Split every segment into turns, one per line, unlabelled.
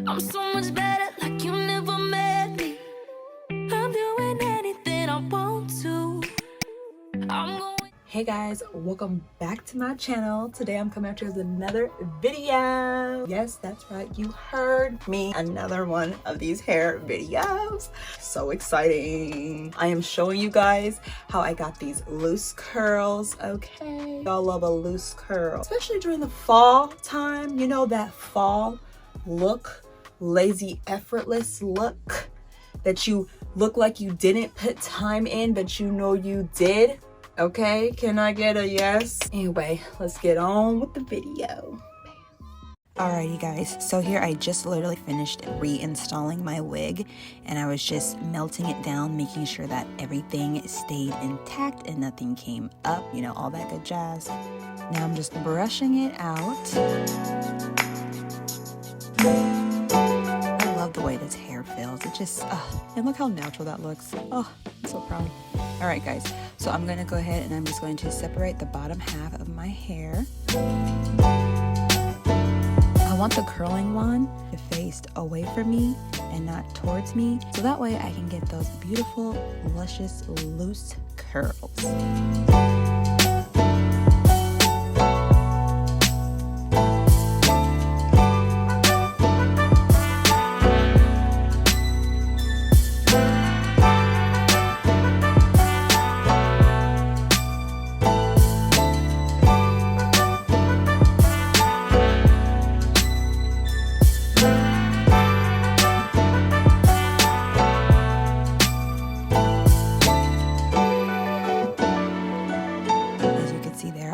I'm so much better, like you never met me. I'm doing anything I want to. I'm going.
Hey guys, welcome back to my channel. Today I'm coming at you with another video. Yes, that's right, you heard me. Another one of these hair videos. So exciting. I am showing you guys how I got these loose curls, okay? Y'all love a loose curl, especially during the fall time. You know, that fall look, lazy, effortless look that you look like you didn't put time in, but you know you did. Okay, can I get a yes? Anyway, let's get on with the video. Alrighty guys, so here I just literally finished reinstalling my wig, and I was just melting it down, making sure that everything stayed intact and nothing came up, you know, all that good jazz. Now I'm just brushing it out. I love the way this hair feels. It just, and look how natural that looks. Oh, I'm so proud. All right, guys, so I'm gonna go ahead and I'm just going to separate the bottom half of my hair. I want the curling wand to face away from me and not towards me, so that way I can get those beautiful, luscious, loose curls.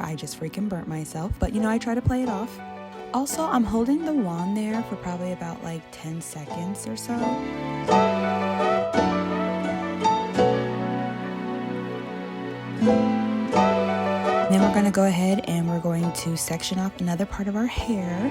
I just freaking burnt myself, but you know, I try to play it off. Also, I'm holding the wand there for probably about like 10 seconds or so. Then we're going to go ahead and we're going to section off another part of our hair.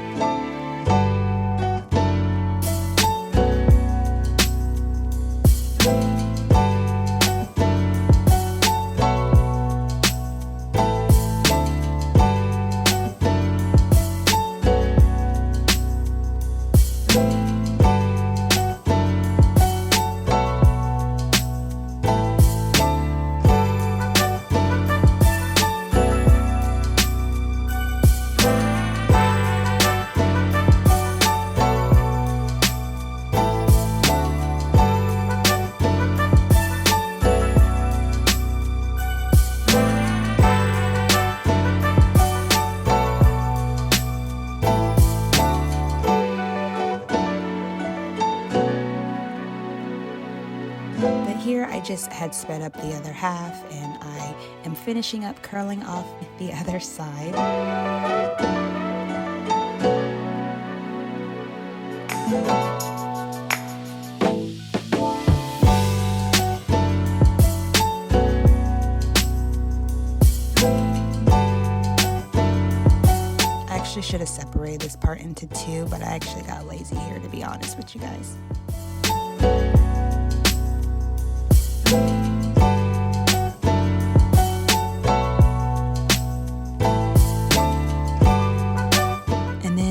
Here I just had sped up the other half and I am finishing up curling off the other side. I actually should have separated this part into two, but I actually got lazy here, to be honest with you guys.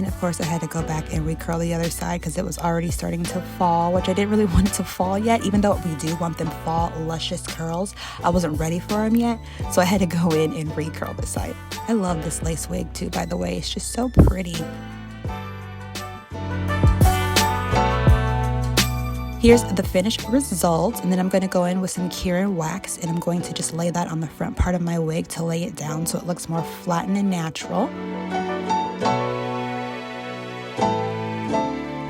Of course, I had to go back and recurl the other side because it was already starting to fall, which I didn't really want it to fall yet, even though we do want them fall luscious curls. I wasn't ready for them yet, so I had to go in and recurl this side. I love this lace wig too, by the way. It's just so pretty. Here's the finished result, and then I'm going to go in with some Kieran wax, and I'm going to just lay that on the front part of my wig to lay it down so it looks more flattened and natural.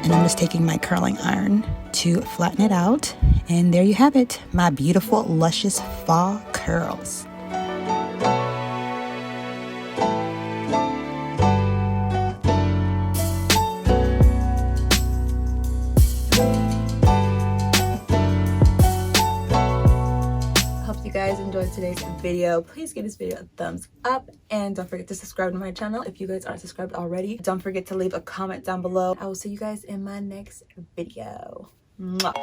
And I'm just taking my curling iron to flatten it out. And there you have it, my beautiful, luscious fall curls. You guys enjoyed today's video. Please give this video a thumbs up and don't forget to subscribe to my channel if you guys aren't subscribed already. Don't forget to leave a comment down below. I will see you guys in my next video. Mwah.